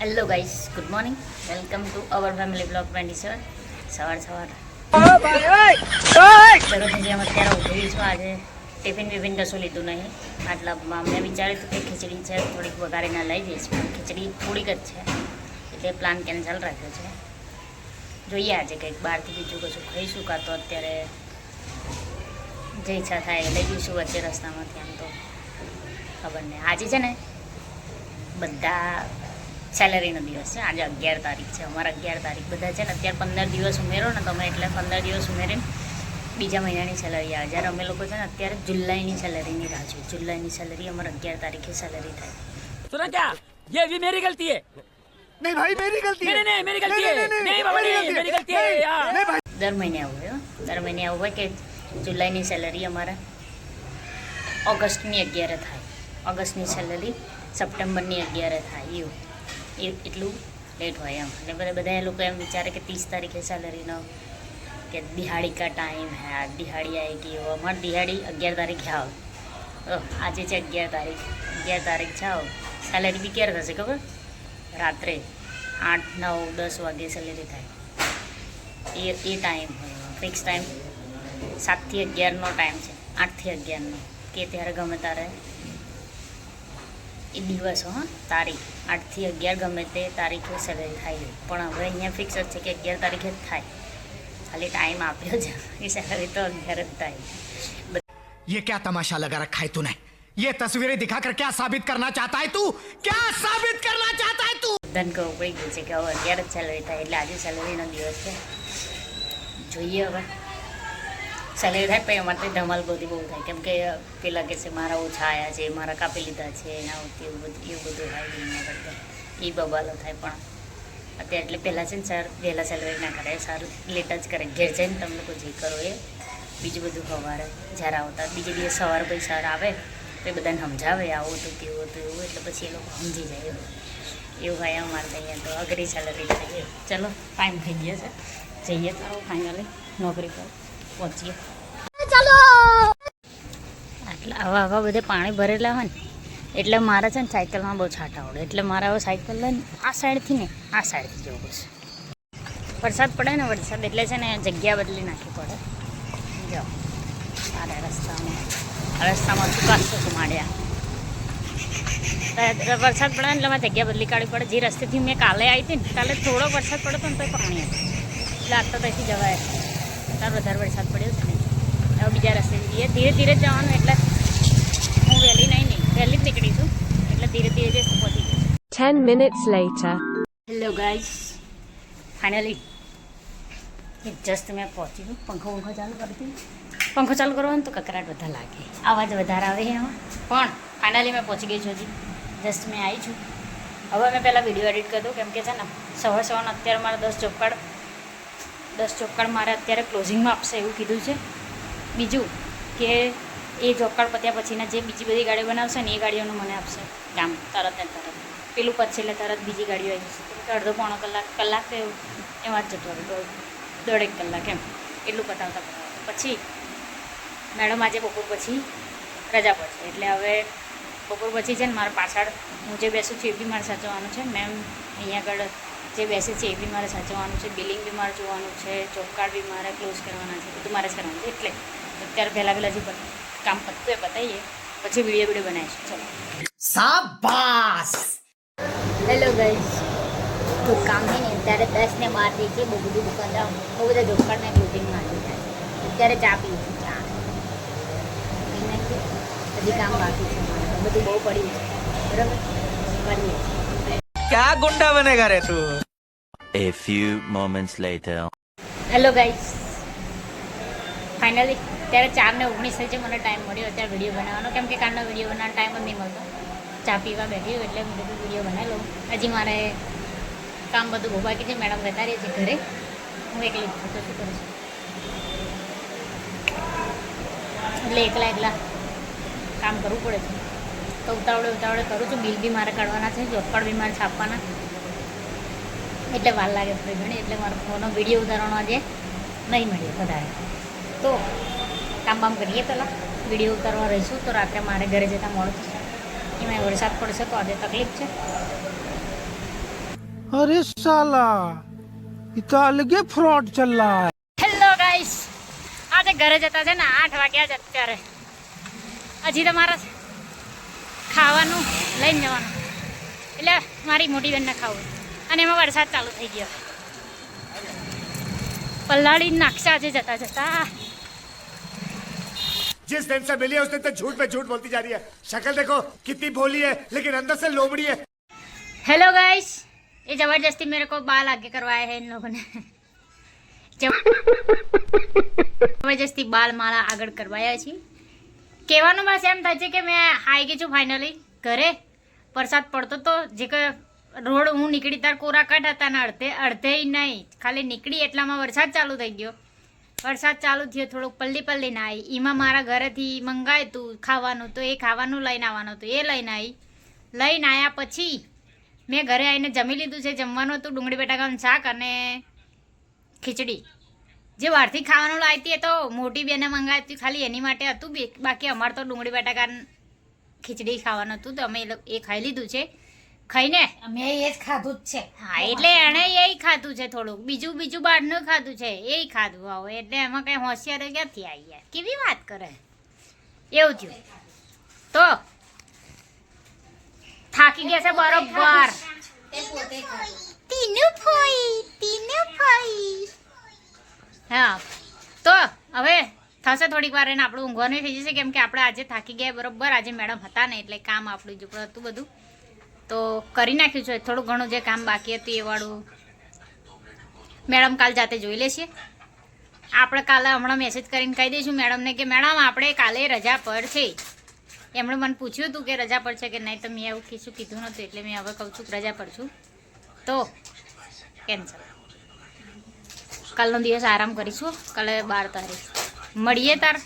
Hello guys, good morning. Welcome to our family blog 27. સવાર દરરોજ જેમ અત્યારે ઉઠી છું. આજે ટિફિન વિફિન કશું લીધું નહીં. આટલામાં મેં વિચાર્યું હતું કે ખીચડી છે થોડીક વઘારીને લઈ જઈશ, પણ ખીચડી થોડીક જ છે એટલે પ્લાન કેન્સલ રાખ્યો છે. જોઈએ આજે કંઈક બહારથી બીજું કશું ખાઈશું, કાં તો અત્યારે જે ઈચ્છા થાય લઈ જઈશું વચ્ચે રસ્તામાંથી. આમ તો ખબર નહીં. આજે છે ને બધા સેલરીનો દિવસ છે. આજે 11 તારીખ છે. અમારા 11 તારીખ બધા છે ને અત્યારે 15 દિવસ ઉમેરો ને તમે, એટલે 15 દિવસ ઉમેરીને બીજા મહિનાની સેલરી આવે. જ્યારે અમે લોકો છે ને અત્યારે જુલાઈની સેલરીની રાહ જોઈએ. જુલાઈની સેલરી અમારે 11 તારીખે સેલરી થાય. सुना क्या? ये भी मेरी गलती है. नहीं भाई मेरी गलती है. नहीं मेरी गलती है. नहीं बाबा नहीं मेरी गलती है यार. દર મહિને આવું હોય. દર મહિને આવું હોય કે જુલાઈની સેલરી અમારે ઓગસ્ટની 11 થાય, ઓગસ્ટની સેલરી સપ્ટેમ્બરની 11 થાય. એવું એટલું લેટ હોય એમ. અને બધા લોકો એમ વિચારે કે 30 તારીખે સેલરીનો કે દિહાડી કા ટાઈમ હે, આ દિહાડી આएगी. वो અમારી દિહાડી 11 તારીખે આવો. આજે છે 11 તારીખ. 11 તારીખ છે આવો. સેલરી બી ક્યારે થશે ખબર? રાત્રે 8, 9, 10 વાગે સેલરી થાય. એ ટાઈમ હોય, ફિક્સ ટાઈમ 7 થી 11નો ટાઈમ છે. 8 થી 11નો કે ત્યારે ગમે ત્યારે એ દિવસ તારીખ 8 થી 11 ગમે તે તારીખે સેલરી થાય. પણ હવે અહીંયા ફિક્સ જ છે કે 11 તારીખે જ થાય. ખાલી ટાઈમ આપ્યો છે, એ સેલરી તો 11 જ થાય. ये क्या तमाशा लगा रखा है तूने? ये तस्वीरें दिखाकर क्या साबित करना चाहता है तू? क्या साबित करना चाहता है तू? ધન કહું પડી ગયું છે કે હવે 11 જ સેલરી થાય. એટલે આજે સેલરીનો દિવસ છે. જોઈએ હવે સેલરી થાય પછી અમારે તો ધમાલ બધી બહુ થાય. કેમ કે પેલા કે છે મારા ઓછા આવ્યા છે, મારા કાપી લીધા છે, એના એવું બધું થાય. એના કરતાં એ બબાલો થાય. પણ અત્યારે એટલે પહેલાં છે ને સર વહેલા સેલરી ના કરે, સારું લેટ જ કરે. ઘેર જઈને તમે લોકો જે કરો એ. બીજું બધું સવારે જ્યારે આવતા બીજે દિવસ સવારે પછી સર આવે તો એ બધાને સમજાવે આવું હતું તેવું હતું એવું. એટલે પછી એ લોકો સમજી જાય એવું ભાઈ અમારે અહીંયા તો અઘરી સેલરી થાય. ચલો ટાઈમ થઈ ગયો છે, જઈએ તો ફાઇનલી નોકરી પર પહોંચીએ. ચાલો આવા બધે પાણી ભરેલા હોય ને એટલે મારે છે ને સાયકલમાં બહુ છાંટ આવડે. એટલે મારે હવે સાયકલ લઈને આ સાઈડથી ને આ સાઈડથી જવું પડશે. વરસાદ પડે ને, વરસાદ એટલે છે ને જગ્યા બદલી નાખવી પડે. જો સારા રસ્તામાં સુકાસ માંડ્યા. વરસાદ પડે ને એટલે મારે જગ્યા બદલી કાઢવી પડે. જે રસ્તેથી મેં કાલે આવી હતી ને, કાલે થોડો વરસાદ પડ્યો હતો ને તો પાણી હતું. એટલે આજ તો ત્યાંથી જવાય. તાર વધારે વરસાદ પડ્યો છે ને હવે બીજા રસ્તે જઈએ. ધીરે ધીરે જવાનું. એટલે હું વહેલી નહીં વહેલી જ નીકળી છું. એટલે ધીરે ધીરે જઈશ તો પહોંચી જઈશ. 10 minutes later. Hello guys, finally just મેં પહોંચી છું. પંખો ચાલુ કરતી. પંખો ચાલુ કરવાનો તો કકરાટ વધારે લાગે, અવાજ વધારે આવે એમાં. પણ ફાઇનલી મેં પહોંચી ગઈ છું. હજી જસ્ટ મેં આવી છું. હવે મેં પહેલાં વિડીયો એડિટ કરી દઉં. કેમ કે છે ને સવારનો અત્યારે મારે 10 ચોપકાડ મારે અત્યારે ક્લોઝિંગમાં આપશે એવું કીધું છે. બીજું કે એ ચોપકાડ પત્યા પછીના જે બીજી બધી ગાડીઓ બનાવશે ને એ ગાડીઓનું મને આપશે કામ તરત ને તરત. પેલું પછી એટલે તરત બીજી ગાડીઓ આવી જશે. અડધો પોણો કલાક તો એમાં જ જતો રહ્યો. 1.5 કલાક એમ એટલું પતાવતા પછી મેડમ આજે બપોર પછી રજા પડશે. એટલે હવે બપોર પછી છે ને મારે પાછળ હું જે બેસું છું એ બી મારે સાચવવાનું છે. મેમ અહીંયા આગળ જે બેસે છે એ બી મારે સાચવવાનું છે. બિલિંગ બી મારે જોવાનું છે. ચોપકાર્ડ બી મારે ક્લોઝ કરવાના છે. બધું મારે જ કરવાનું છે. એટલે અત્યારે પહેલાં જે કામ પતતું એ પતાવીએ, પછી વિડીયો બનાવીશું. ચલો शाबाश. હેલો ગાઈસ, તો કામ નહીં ને ત્યારે 10 ને 12 થઈ છે. બહુ બધું દુકાનદાર બહુ બધા ચોપકાર્ડને ક્લોઝિંગમાં આવી જાય. અત્યારે ચા પીવું છું. ચા પીને હજી કામ બાકી છે. બધું બહુ પડ્યું છે. બરાબર કરીએ. क्या गुंडा बनेगा रे तू? A few moments later. Hello guys, finally ત્યારે 4:19 થઈ છે. મને ટાઈમ મળ્યો અત્યારે વિડીયો બનાવવાનો. કેમ કે કાલનો વિડીયો બનાવવાનો ટાઈમ જ નહીં મળતો. ચા પીવા બેઠી હોય એટલે બધું વિડીયો બનાવી લઉં. હજી મારે કામ બધું બહુ બાકી છે. મેડમ જતા રહે છે ઘરે. હું એકલી જ છું તો શું કરું છું. એટલે એકલા કામ કરવું પડે છે. તો ઉતાવળે કરું છું. બિલ બી મારે કાઢવાના છે, ચોપકાર્ડ બી મારે છાપવાના. એટલે વાર લાગે થોડી ઘણી. એટલે મારો ફોનનો વિડીયો ઉતારવાનો આજે નહીં મળ્યો વધારે. તો કામ કરીએ પહેલાં. વિડીયો ઉતારવા રહીશું તો રાત્રે મારે ઘરે જતાં મોડું થશે. એમાં વરસાદ પડશે તો આજે તકલીફ છે. अरे साला ये तो अलग ही फ्रॉड चल रहा है। હેલો ગાઈસ, આજે ઘરે જતા છે ને 8 વાગ્યા જ અત્યારે. હજી તો મારે ખાવાનું લઈને જવાનું, એટલે મારી મોટી બેનને ખાવું, અને એમાં વરસાદ ચાલુ થઈ ગયો. પલ્લાળી નાખશે આજે જતા જતા. जिस दिन से मिली है उस दिन तक झूठ पे झूठ बोलती जा रही है. शक्ल देखो कितनी भोली है लेकिन अंदर से लोमड़ी है. हेलो गाइस, ये जबरदस्ती मेरे को बाल आगे करवाए हैं इन लोगों ने. જબરજસ્તી બાલ માળા આગળ કરવાયા છે. કહેવાનું બસ એમ થાય છે કે મેં આવી ગઈ છું ફાઇનલી ઘરે. વરસાદ પડતો તો જે કે રોડ હું નીકળી તાર કોરા કટ હતા ને અડધે નહીં, ખાલી નીકળી એટલામાં વરસાદ ચાલુ થઈ ગયો. વરસાદ ચાલુ થયો, થોડુંક પલ્લી ને આવી. એમાં મારા ઘરેથી મંગાવ્યું હતું ખાવાનું, તો એ ખાવાનું લઈને આવવાનું હતું, એ લઈને આવ્યા પછી મેં ઘરે આવીને જમી લીધું છે. જમવાનું હતું ડુંગળી બટાકાનું શાક અને ખીચડી. જે બહારથી ખાવાનું લાવી હતી એ તો મોટી બેને મંગાવી હતી, ખાલી એની માટે હતું. બાકી અમારે તો ડુંગળી બટાકા ખીચડી ખાવાનું હતું, તો અમે એ ખાઈ લીધું છે. ખાઈને અમે એ જ ખાધું જ છે. હા, એટલે એણે એ ખાધું છે, થોડુંક બીજું બહારનું ખાધું છે, એ ખાધું આવો. એટલે એમાં કઈ હોશિયાર ક્યાંથી આવી યાર, કેવી વાત કરે. એવું થયું તો થાકી ગયા છે બરોબર. હા, તો હવે થશે થોડીક વાર એને આપણું ઊંઘવાનું થઈ જશે, કેમ કે આપણે આજે થાકી ગયા બરોબર. આજે મેડમ હતા ને એટલે કામ આપણું જ હતું બધું, તો કરી નાખ્યું છે. થોડું ઘણું જે કામ બાકી હતું એ વાળું મેડમ કાલ જાતે જોઈ લેશે. આપણે કાલે હમણાં મેસેજ કરીને કહી દઈશું મેડમને કે મેડમ આપણે કાલે રજા પર છે. એમણે મને પૂછ્યું હતું કે રજા પર છે કે નહીં, તો મેં એવું કીધું નહોતું, એટલે મેં હવે કહું છું રજા પર છું, તો કેન્સલ. કાલનો દિવસ આરામ કરીશું. કાલે 12 તારીખ મળીએ તાર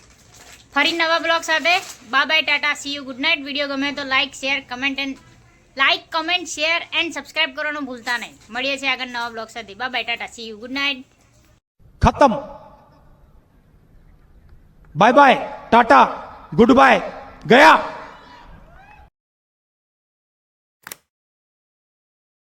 ફરી નવા બ્લોગ સાથે. Bye bye, tata, see you, good night. Video ગમે તો like comment share and subscribe કરવાનું ભૂલતા નહીં. મળીએ છીએ આગળ નવા બ્લોગ સાથે. Bye bye, tata, see you, good night. खत्म. Bye bye, tata, good bye, गया.